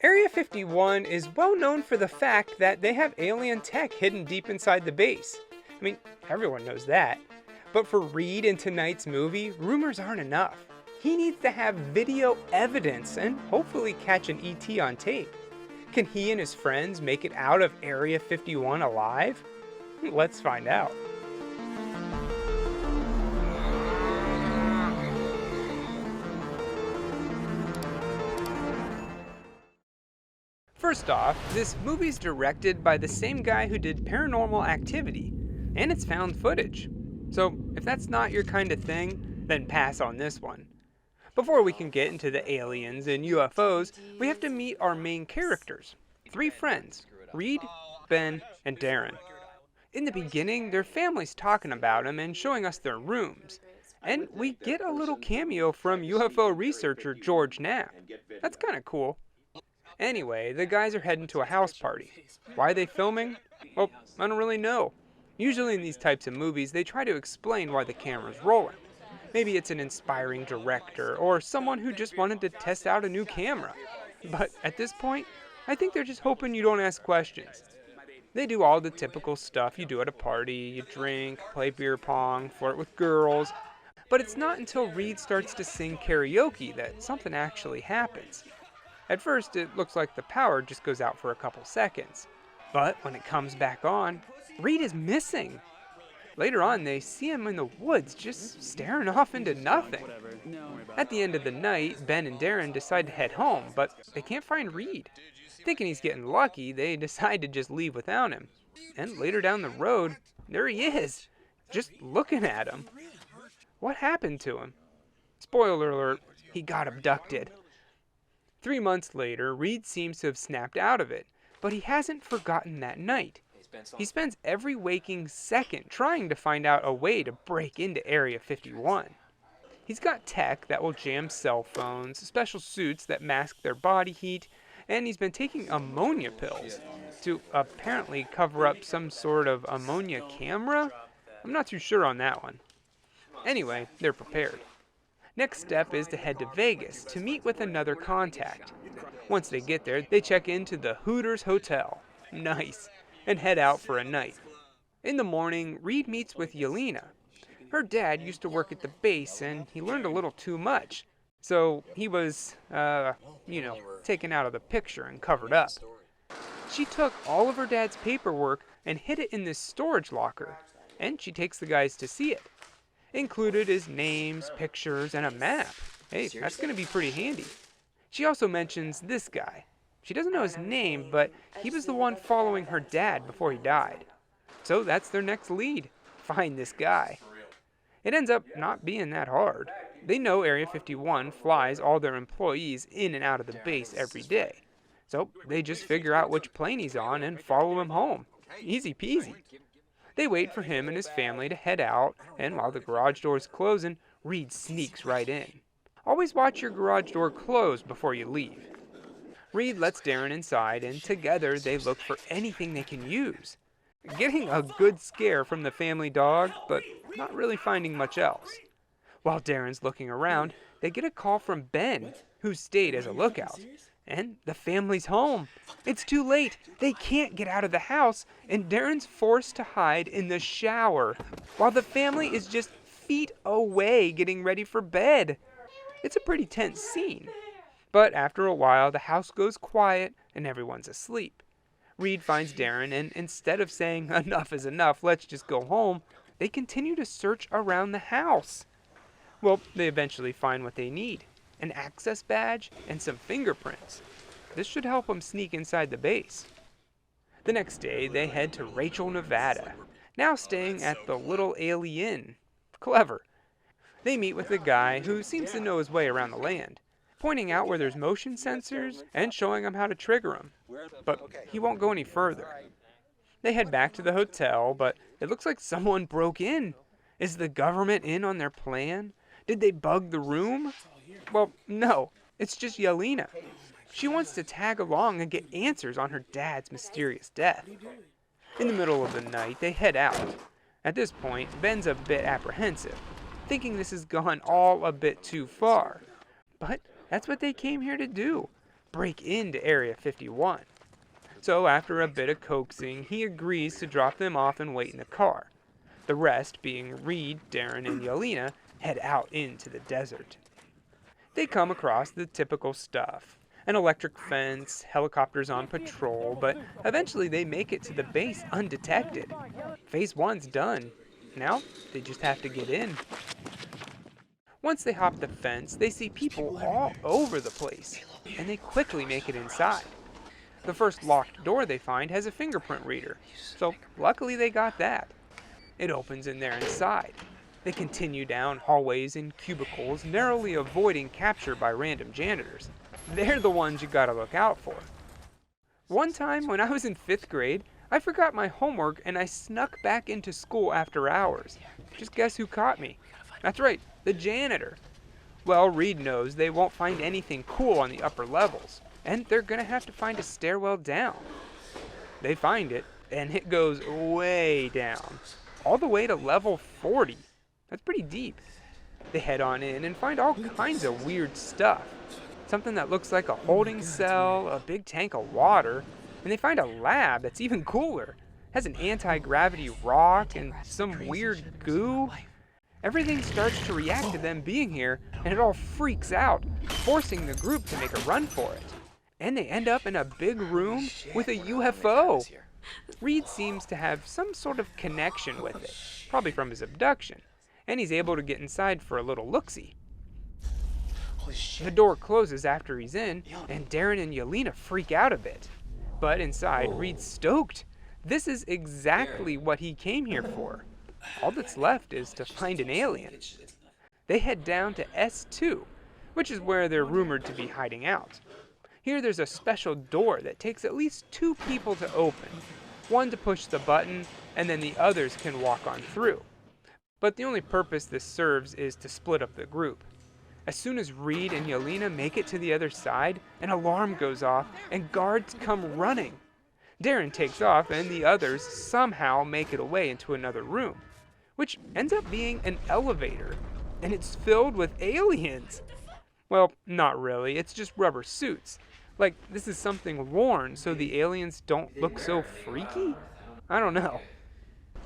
Area 51 is well known for the fact that they have alien tech hidden deep inside the base. I mean, everyone knows that. But for Reid in tonight's movie, rumors aren't enough. He needs to have video evidence and hopefully catch an ET on tape. Can he and his friends make it out of Area 51 alive? Let's find out. First off, this movie's directed by the same guy who did Paranormal Activity, and it's found footage. So if that's not your kind of thing, then pass on this one. Before we can get into the aliens and UFOs, we have to meet our main characters. 3 friends, Reid, Ben, and Darren. In the beginning, their family's talking about them and showing us their rooms. And we get a little cameo from UFO researcher George Knapp. That's kind of cool. Anyway, the guys are heading to a house party. Why are they filming? Well, I don't really know. Usually in these types of movies, they try to explain why the camera's rolling. Maybe it's an inspiring director or someone who just wanted to test out a new camera. But at this point, I think they're just hoping you don't ask questions. They do all the typical stuff you do at a party. You drink, play beer pong, flirt with girls. But it's not until Reid starts to sing karaoke that something actually happens. At first, it looks like the power just goes out for a couple seconds. But when it comes back on, Reid is missing. Later on, they see him in the woods just staring off into nothing. At the end of the night, Ben and Darren decide to head home, but they can't find Reid. Thinking he's getting lucky, they decide to just leave without him. And later down the road, there he is, just looking at him. What happened to him? Spoiler alert, he got abducted. 3 months later, Reid seems to have snapped out of it, but he hasn't forgotten that night. He spends every waking second trying to find out a way to break into Area 51. He's got tech that will jam cell phones, special suits that mask their body heat, and he's been taking ammonia pills to apparently cover up some sort of ammonia camera? I'm not too sure on that one. Anyway, they're prepared. Next step is to head to Vegas to meet with another contact. Once they get there, they check into the Hooters Hotel. Nice. And head out for a night. In the morning, Reid meets with Yelena. Her dad used to work at the base and he learned a little too much. So he was, taken out of the picture and covered up. She took all of her dad's paperwork and hid it in this storage locker. And she takes the guys to see it. Included is names, pictures, and a map. Hey, that's going to be pretty handy. She also mentions this guy. She doesn't know his name, but he was the one following her dad before he died. So that's their next lead. Find this guy. It ends up not being that hard. They know Area 51 flies all their employees in and out of the base every day. So they just figure out which plane he's on and follow him home. Easy peasy. They wait for him and his family to head out, and while the garage door is closing, Reid sneaks right in. Always watch your garage door close before you leave. Reid lets Darren inside, and together they look for anything they can use. Getting a good scare from the family dog, but not really finding much else. While Darren's looking around, they get a call from Ben, who stayed as a lookout. And the family's home. It's too late. They can't get out of the house, and Darren's forced to hide in the shower, while the family is just feet away getting ready for bed. It's a pretty tense scene. But after a while, the house goes quiet and everyone's asleep. Reid finds Darren, and instead of saying, "Enough is enough, let's just go home," they continue to search around the house. Well, they eventually find what they need. An access badge and some fingerprints. This should help them sneak inside the base. The next day, they head to Rachel, Nevada, now staying at the Little Aley Inn. Clever. They meet with a guy who seems to know his way around the land, pointing out where there's motion sensors and showing them how to trigger them. But he won't go any further. They head back to the hotel, but it looks like someone broke in. Is the government in on their plan? Did they bug the room? Well, no. It's just Yelena. She wants to tag along and get answers on her dad's mysterious death. In the middle of the night, they head out. At this point, Ben's a bit apprehensive, thinking this has gone all a bit too far. But that's what they came here to do. break into Area 51. So after a bit of coaxing, he agrees to drop them off and wait in the car. The rest, being Reid, Darren, and Yelena, head out into the desert. They come across the typical stuff. An electric fence, helicopters on patrol, but eventually they make it to the base undetected. Phase 1's done. Now, they just have to get in. Once they hop the fence, they see people all over the place, and they quickly make it inside. The first locked door they find has a fingerprint reader, so luckily they got that. It opens and they're inside. They continue down hallways and cubicles, narrowly avoiding capture by random janitors. They're the ones you gotta look out for. One time when I was in 5th grade, I forgot my homework and I snuck back into school after hours. Just guess who caught me? That's right, the janitor. Well, Reid knows they won't find anything cool on the upper levels, and they're gonna have to find a stairwell down. They find it, and it goes way down, all the way to level 40. That's pretty deep. They head on in and find all kinds of weird stuff. Something that looks like a holding cell, a big tank of water, and they find a lab that's even cooler. It has an anti-gravity rock and some weird goo. Everything starts to react to them being here, and it all freaks out, forcing the group to make a run for it. And they end up in a big room with a UFO. Reid seems to have some sort of connection with it, probably from his abduction, and he's able to get inside for a little look-see. The door closes after he's in, and Darren and Yelena freak out a bit. But inside, Reid's stoked. This is exactly what he came here for. All that's left is to find an alien. They head down to S2, which is where they're rumored to be hiding out. Here there's a special door that takes at least 2 people to open. One to push the button, and then the others can walk on through. But the only purpose this serves is to split up the group. As soon as Reid and Yelena make it to the other side, an alarm goes off and guards come running. Darren takes off and the others somehow make it away into another room, which ends up being an elevator, and it's filled with aliens. Well, not really, it's just rubber suits. Like, this is something worn so the aliens don't look so freaky? I don't know.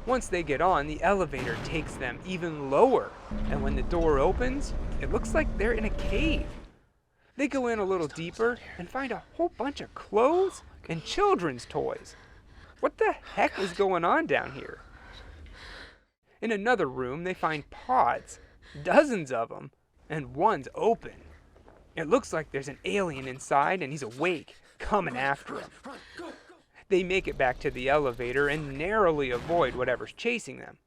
Once they get on, the elevator takes them even lower, and when the door opens, it looks like they're in a cave. They go in a little deeper and find a whole bunch of clothes and children's toys. What the heck is going on down here? In another room, they find pods, dozens of them, and one's open. It looks like there's an alien inside and he's awake, coming after them. They make it back to the elevator and narrowly avoid whatever's chasing them.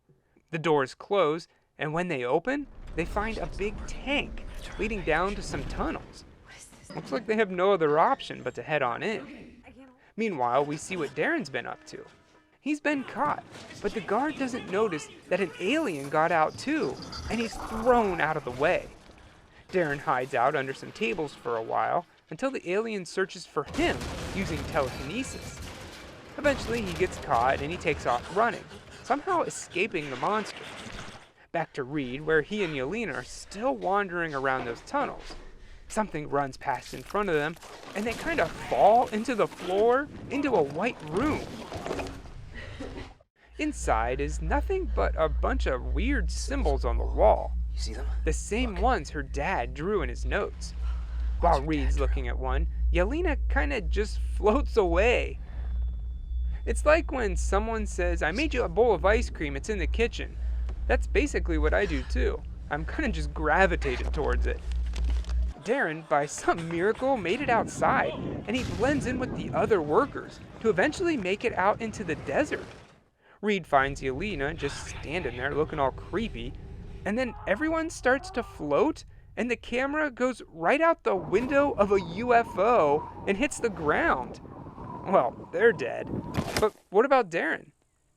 The doors close, and when they open, they find a big tank leading down to some tunnels. Looks like they have no other option but to head on in. Meanwhile, we see what Darren's been up to. He's been caught, but the guard doesn't notice that an alien got out too, and he's thrown out of the way. Darren hides out under some tables for a while until the alien searches for him using telekinesis. Eventually, he gets caught and he takes off running, somehow escaping the monster. Back to Reid, where he and Yelena are still wandering around those tunnels. Something runs past in front of them, and they kind of fall into the floor, into a white room. Inside is nothing but a bunch of weird symbols on the wall. You see them? The same ones her dad drew in his notes. While Reid's looking at one, Yelena kind of just floats away. It's like when someone says, "I made you a bowl of ice cream, it's in the kitchen." That's basically what I do too. I'm kind of just gravitated towards it. Darren, by some miracle, made it outside, and he blends in with the other workers to eventually make it out into the desert. Reid finds Yelena just standing there looking all creepy, and then everyone starts to float, and the camera goes right out the window of a UFO and hits the ground. Well, they're dead. But what about Darren?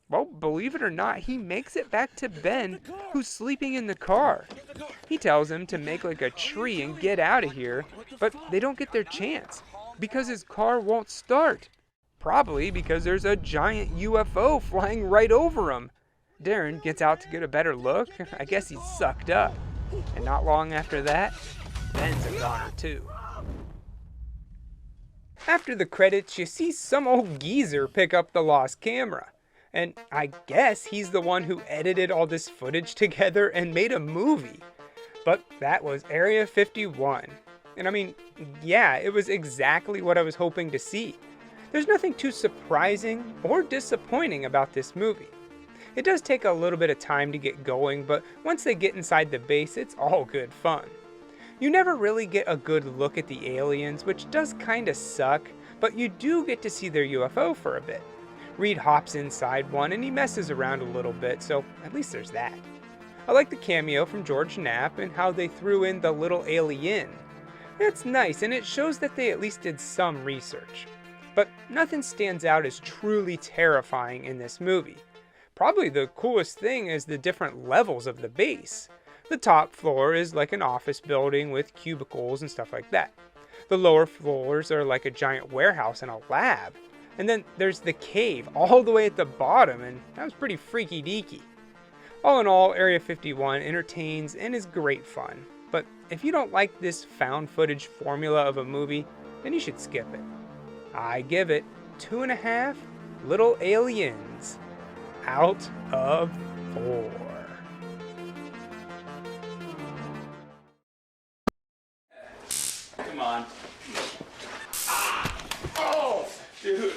Well, believe it or not, he makes it back to Ben, who's sleeping in the car. He tells him to make like a tree and get out of here, but they don't get their chance because his car won't start. Probably because there's a giant UFO flying right over him. Darren gets out to get a better look. I guess he's sucked up. And not long after that, Ben's a goner too. After the credits, you see some old geezer pick up the lost camera. And I guess he's the one who edited all this footage together and made a movie. But that was Area 51. And I mean, yeah, it was exactly what I was hoping to see. There's nothing too surprising or disappointing about this movie. It does take a little bit of time to get going, but once they get inside the base, it's all good fun. You never really get a good look at the aliens, which does kinda suck, but you do get to see their UFO for a bit. Reid hops inside one and he messes around a little bit, so at least there's that. I like the cameo from George Knapp and how they threw in the little alien. That's nice, and it shows that they at least did some research. But nothing stands out as truly terrifying in this movie. Probably the coolest thing is the different levels of the base. The top floor is like an office building with cubicles and stuff like that. The lower floors are like a giant warehouse and a lab. And then there's the cave all the way at the bottom, and that was pretty freaky deaky. All in all, Area 51 entertains and is great fun. But if you don't like this found footage formula of a movie, then you should skip it. I give it 2.5 little aliens out of 4. Come on. Ah! Oh, dude.